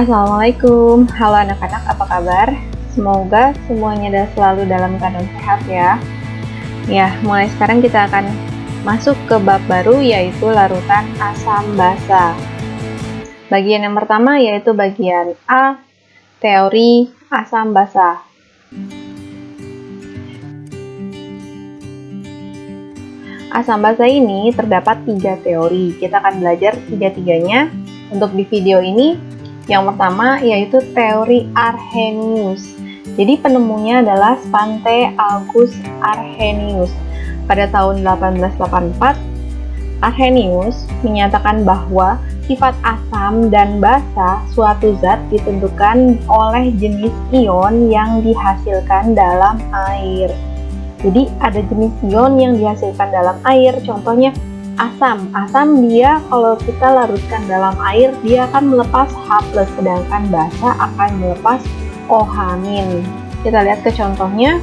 Assalamualaikum, halo anak-anak, apa kabar? Semoga semuanya selalu dalam keadaan sehat ya. Ya, mulai sekarang kita akan masuk ke bab baru, yaitu larutan asam basa. Bagian yang pertama yaitu bagian A, teori asam basa. Asam basa ini terdapat 3 teori. Kita akan belajar tiga-tiganya. Untuk di video ini, yang pertama yaitu teori Arrhenius. Jadi penemunya adalah Svante August Arrhenius. Pada tahun 1884, Arrhenius menyatakan bahwa sifat asam dan basa suatu zat ditentukan oleh jenis ion yang dihasilkan dalam air. Jadi ada jenis ion yang dihasilkan dalam air, contohnya asam. Asam dia kalau kita larutkan dalam air, dia akan melepas H+, sedangkan basa akan melepas OH-. Kita lihat ke contohnya.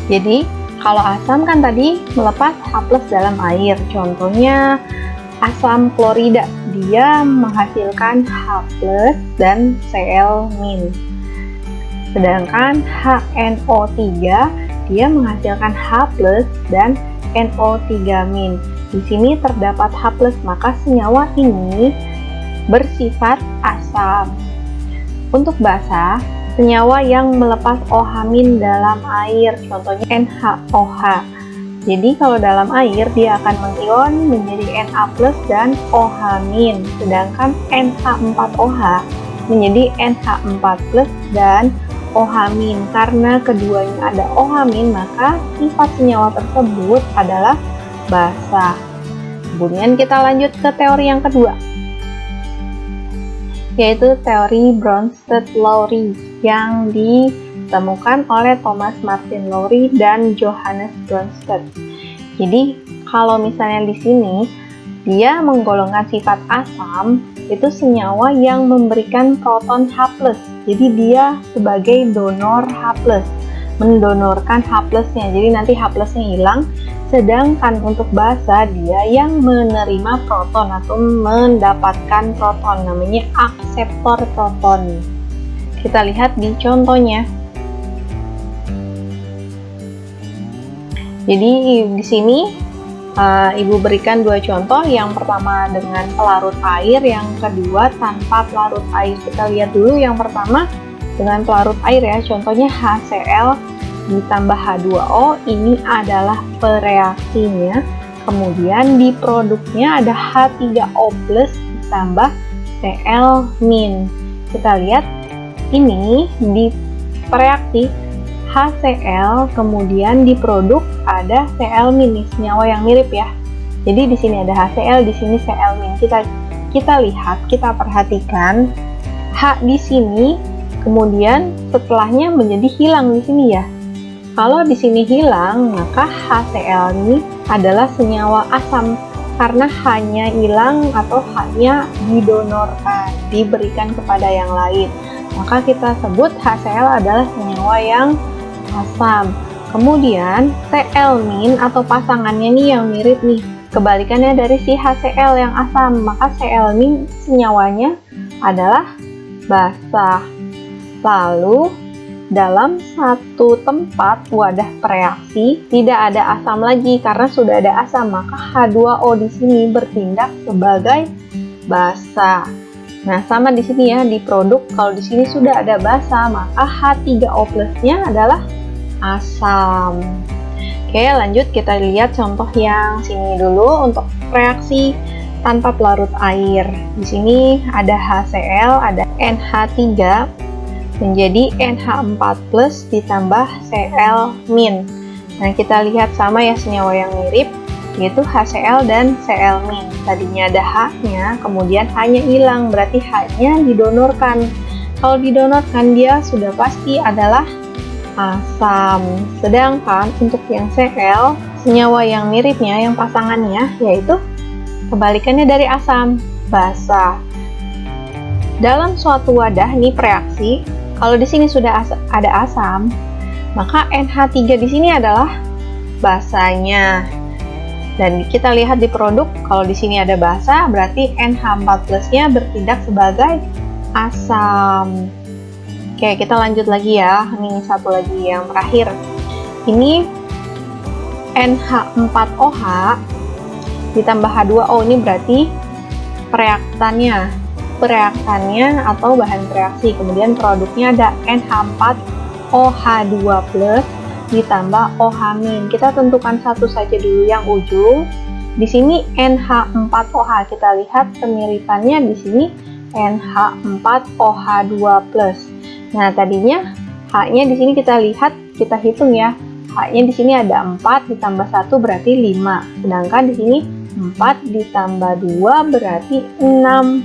Jadi kalau asam kan tadi melepas H+ dalam air, contohnya asam klorida, dia menghasilkan H+ dan Cl-. Sedangkan HNO3 dia menghasilkan H+ dan NO3-. Di sini terdapat H+, maka senyawa ini bersifat asam. Untuk basa, senyawa yang melepas OH- dalam air, contohnya NaOH. Jadi kalau dalam air dia akan mengion menjadi Na+ dan OH-, sedangkan NH4OH menjadi NH4+ dan OH-. Karena keduanya ada OH-, maka sifat senyawa tersebut adalah basa. Kemudian kita lanjut ke teori yang kedua, yaitu teori Bronsted-Lowry yang ditemukan oleh Thomas Martin Lowry dan Johannes Bronsted. Jadi kalau misalnya di sini dia menggolongkan sifat asam, itu senyawa yang memberikan proton H+. Jadi dia sebagai donor H+, mendonorkan H+-nya. Jadi nanti H+-nya hilang. Sedangkan untuk basa dia yang menerima proton atau mendapatkan proton, namanya akseptor proton. Kita lihat di contohnya. Jadi di sini Ibu berikan 2 contoh, yang pertama dengan pelarut air, yang kedua tanpa pelarut air. Kita lihat dulu yang pertama dengan pelarut air ya, contohnya HCl ditambah H2O, ini adalah pereaksinya. Kemudian di produknya ada H3O+ ditambah Cl-. Kita lihat ini di pereaksi HCl, kemudian di produk ada Cl-, senyawa yang mirip ya. Jadi di sini ada HCl, di sini Cl-. Kita lihat, kita perhatikan H di sini, kemudian setelahnya menjadi hilang di sini ya. Kalau di sini hilang, maka HCl ini adalah senyawa asam karena hanya hilang atau hanya didonorkan, diberikan kepada yang lain. Maka kita sebut HCl adalah senyawa yang asam. Kemudian Cl- atau pasangannya nih yang mirip nih, kebalikannya dari si HCl yang asam, maka Cl- senyawanya adalah basa. Lalu dalam satu tempat wadah pereaksi tidak ada asam lagi, karena sudah ada asam, maka H2O di sini bertindak sebagai basa. Nah, sama di sini ya, di produk kalau di sini sudah ada basa, maka H3O+-nya adalah asam. Oke, lanjut kita lihat contoh yang sini dulu untuk reaksi tanpa pelarut air. Di sini ada HCl, ada NH3 menjadi NH4+ ditambah Cl-. Nah, kita lihat sama ya senyawa yang mirip, yaitu HCl dan Cl-. Tadinya ada H-nya, kemudian H-nya hilang, berarti H-nya didonorkan. Kalau didonorkan dia sudah pasti adalah asam. Sedangkan untuk yang Cl, senyawa yang miripnya, yang pasangannya, yaitu kebalikannya dari asam, basa. Dalam suatu wadah nih reaksi, kalau di sini sudah ada asam, maka NH3 di sini adalah basanya. Dan kita lihat di produk, kalau di sini ada basa, berarti NH4+-nya bertindak sebagai asam. Oke, kita lanjut lagi ya. Ini satu lagi yang terakhir. Ini NH4OH ditambah H2O. Ini berarti pereaktannya atau bahan reaksi. Kemudian produknya ada NH4OH2+ ditambah OH-. Kita tentukan satu saja dulu yang ujung. Di sini NH4OH, kita lihat kemiripannya di sini NH4OH2+. Nah, tadinya H-nya di sini kita lihat, kita hitung ya. H-nya di sini ada 4 ditambah 1 berarti 5. Sedangkan di sini 4 ditambah 2 berarti 6.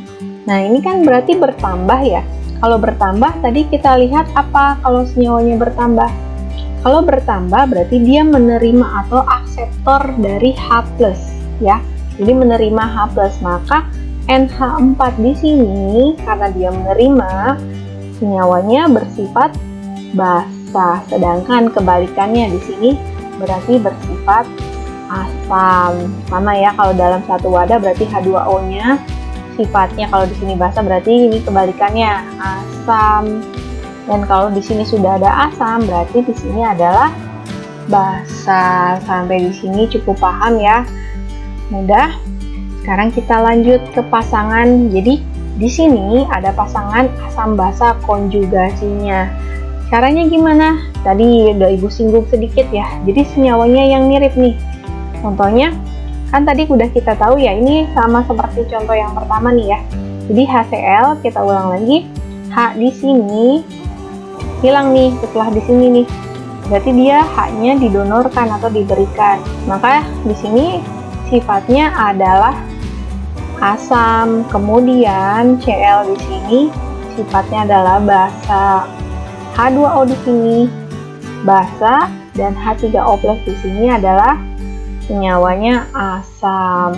Nah, ini kan berarti bertambah ya. Kalau bertambah tadi kita lihat apa kalau senyawanya bertambah? Kalau bertambah berarti dia menerima atau akseptor dari H+ ya. Jadi menerima H+, maka NH4 di sini karena dia menerima, senyawanya bersifat basa, sedangkan kebalikannya di sini berarti bersifat asam. Sama ya, kalau dalam satu wadah berarti H2O-nya sifatnya kalau di sini basa berarti ini kebalikannya asam. Dan kalau di sini sudah ada asam berarti di sini adalah basa. Sampai di sini cukup paham ya. Mudah. Sekarang kita lanjut ke pasangan. Jadi di sini ada pasangan asam basa konjugasinya. Caranya gimana? Tadi udah Ibu singgung sedikit ya. Jadi senyawanya yang mirip nih. Contohnya, kan tadi udah kita tahu ya, ini sama seperti contoh yang pertama nih ya. Jadi HCl, kita ulang lagi. H di sini hilang nih setelah di sini nih. Berarti dia H-nya didonorkan atau diberikan. Maka di sini sifatnya adalah asam. Kemudian Cl di sini sifatnya adalah basa. H2O di sini basa dan H3O+ di sini adalah senyawanya asam.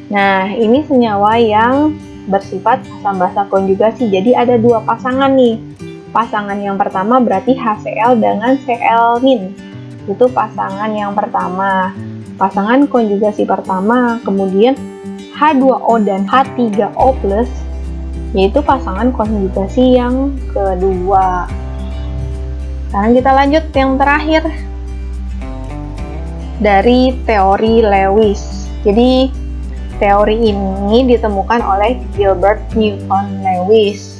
Nah, ini senyawa yang bersifat asam basa konjugasi. Jadi ada dua pasangan nih. Pasangan yang pertama berarti HCl dengan Cl-. Itu pasangan yang pertama. Pasangan konjugasi pertama, kemudian H2O dan H3O+, yaitu pasangan konjugasi yang kedua. Sekarang kita lanjut yang terakhir dari teori Lewis. Jadi teori ini ditemukan oleh Gilbert Newton Lewis.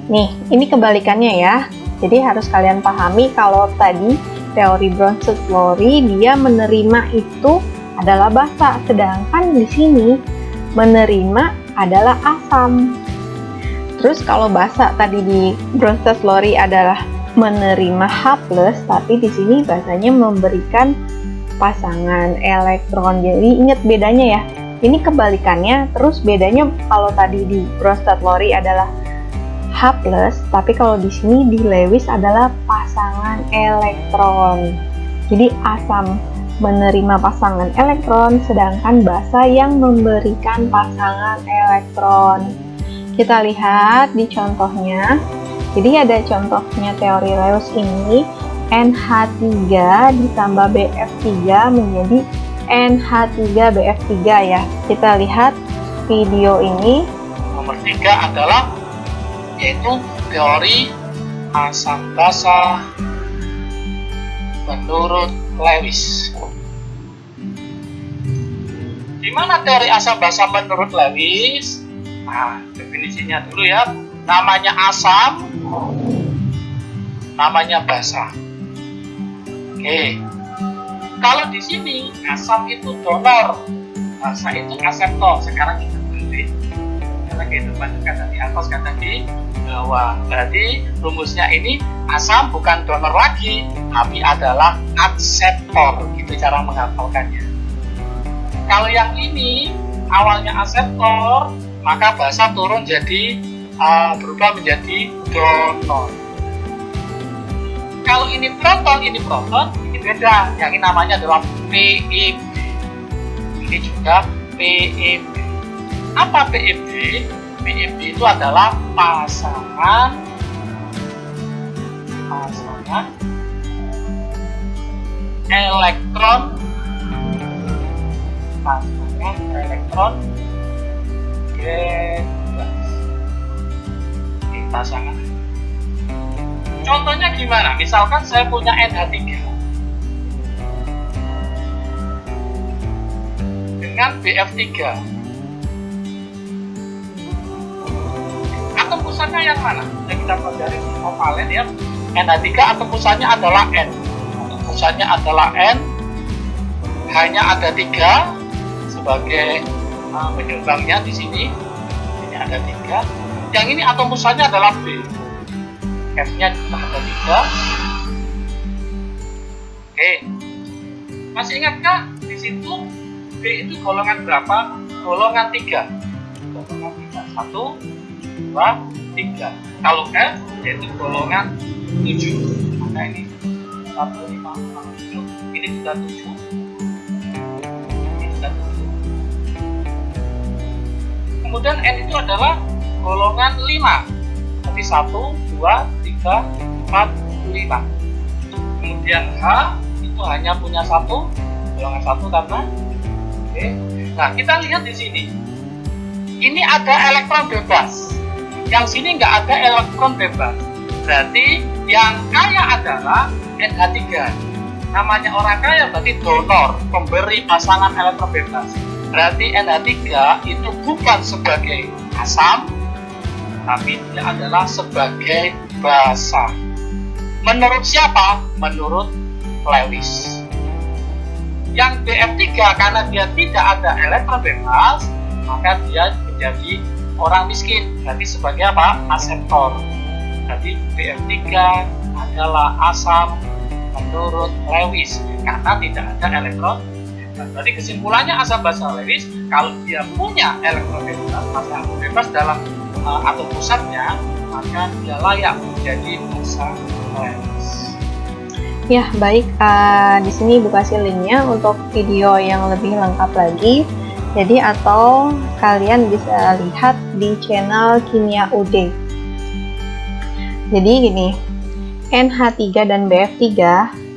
Nih, ini kebalikannya ya. Jadi harus kalian pahami kalau tadi teori Bronsted-Lowry dia menerima itu adalah basa, sedangkan di sini menerima adalah asam. Terus kalau basa tadi di Bronsted-Lowry adalah menerima H+, tapi di sini basanya memberikan pasangan elektron. Jadi ingat bedanya ya. Ini kebalikannya. Terus bedanya kalau tadi di Bronsted-Lowry adalah H+, tapi kalau di sini di Lewis adalah pasangan elektron. Jadi asam menerima pasangan elektron, sedangkan basa yang memberikan pasangan elektron. Kita lihat di contohnya. Jadi ada contohnya teori Lewis ini, NH3 ditambah BF3 menjadi NH3BF3 ya. Kita lihat video ini. Nomor 3 adalah yaitu teori asam basa menurut Lewis. Di mana teori asam basa menurut Lewis? Nah, definisinya dulu ya. Namanya asam, namanya basa. Oke. Kalau di sini asam itu donor, basa itu aseptor. Sekarang kita beli karena kehidupan kata di atas, kata di bawah. Berarti rumusnya ini asam bukan donor lagi, tapi adalah akseptor. Itu cara menghafalkannya. Kalau yang ini awalnya aseptor, maka basa turun jadi berubah menjadi donor. Kalau ini proton, ini beda. Yang ini namanya adalah PEB. Ini juga PEB. Apa PEB? PEB itu adalah pasangan elektron bebas. pasangan. Contohnya gimana? Misalkan saya punya NH3 dengan BF3. Atom pusatnya yang mana? Yang kita pelajari di kovalen ya. NH3 atom pusatnya adalah N. Atom pusatnya adalah N. Hanya ada 3 sebagai penyumbangnya di sini. Ini ada 3. Yang ini atom pusatnya adalah B. F-nya juga ada 3. Oke. Masih ingatkah di situ B itu golongan berapa? Golongan 3. Golongan 3. 1, 2, 3. Kalau F yaitu golongan 7. Maka ini 1, 5, 6, 7. Ini sudah 7. Ini sudah 7. Kemudian N itu adalah golongan 5. Jadi 1, 2, 3, 4, 5. Kemudian H itu hanya punya 1, golongan 1 karena oke. Nah, kita lihat di sini. Ini ada elektron bebas. Yang sini nggak ada elektron bebas. Berarti yang kaya adalah NH3. Namanya orang kaya berarti donor, pemberi pasangan elektron bebas. Berarti NH3 itu bukan sebagai asam, tapi dia adalah sebagai basa. Menurut siapa? Menurut Lewis. Yang BF3 karena dia tidak ada elektron bebas, maka dia menjadi orang miskin. Jadi sebagai apa? Aseptor. Jadi BF3 adalah asam menurut Lewis karena tidak ada elektron bebas. Jadi kesimpulannya asam basa Lewis kalau dia punya elektron bebas, masa bebas dalam atom pusatnya, maka dia layak menjadi basa Lewis. Ya, baik. Di sini Ibu kasih linknya untuk video yang lebih lengkap lagi. Jadi atau kalian bisa lihat di channel Kimia UD. Jadi gini, NH3 dan BF3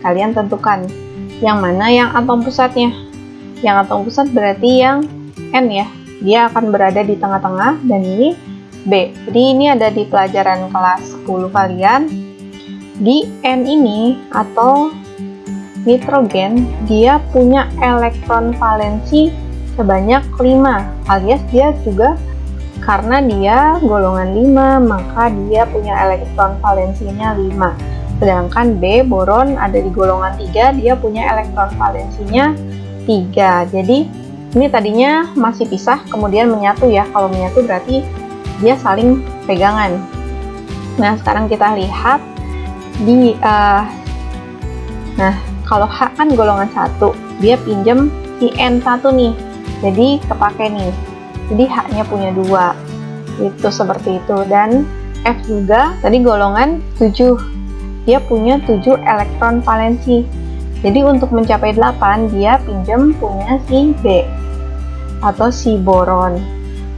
kalian tentukan yang mana yang atom pusatnya. Yang atom pusat berarti yang N ya. Dia akan berada di tengah-tengah dan ini B. Jadi ini ada di pelajaran kelas 10 kalian. Di N ini atau nitrogen, dia punya elektron valensi sebanyak 5, alias dia juga karena dia golongan 5, maka dia punya elektron valensinya 5. Sedangkan B, boron, ada di golongan 3, dia punya elektron valensinya 3. Jadi ini tadinya masih pisah, kemudian menyatu ya. Kalau menyatu berarti dia saling pegangan. Nah, sekarang kita lihat di nah, kalau H kan golongan 1, dia pinjem si N1 nih. Jadi kepake nih. Jadi H-nya punya 2. Itu seperti itu. Dan F juga tadi golongan 7. Dia punya 7 elektron valensi. Jadi untuk mencapai 8, dia pinjem punya si B atau si boron.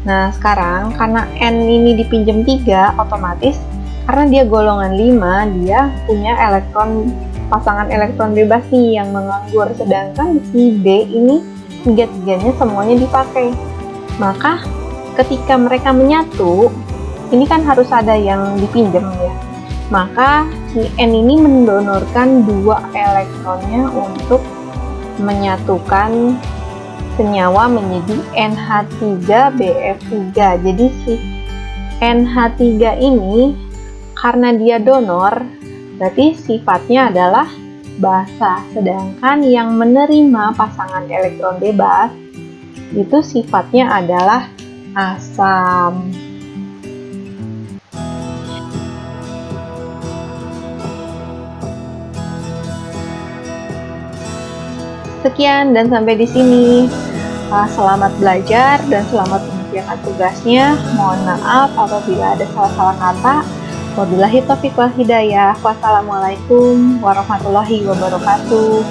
Nah, sekarang karena N ini dipinjam 3, otomatis karena dia golongan 5, dia punya pasangan elektron bebas nih yang menganggur. Sedangkan si B ini 3-3-nya semuanya dipakai. Maka ketika mereka menyatu, ini kan harus ada yang dipinjam ya. Maka si N ini mendonorkan 2 elektronnya untuk menyatukan senyawa menjadi NH3BF3. Jadi si NH3 ini karena dia donor, berarti sifatnya adalah basa. Sedangkan yang menerima pasangan elektron bebas itu sifatnya adalah asam. Sekian dan sampai di sini. Selamat belajar dan selamat mengerjakan tugasnya. Mohon maaf apabila ada salah-salah kata. Wabillahi taufiq wal hidayah. Wassalamualaikum warahmatullahi wabarakatuh.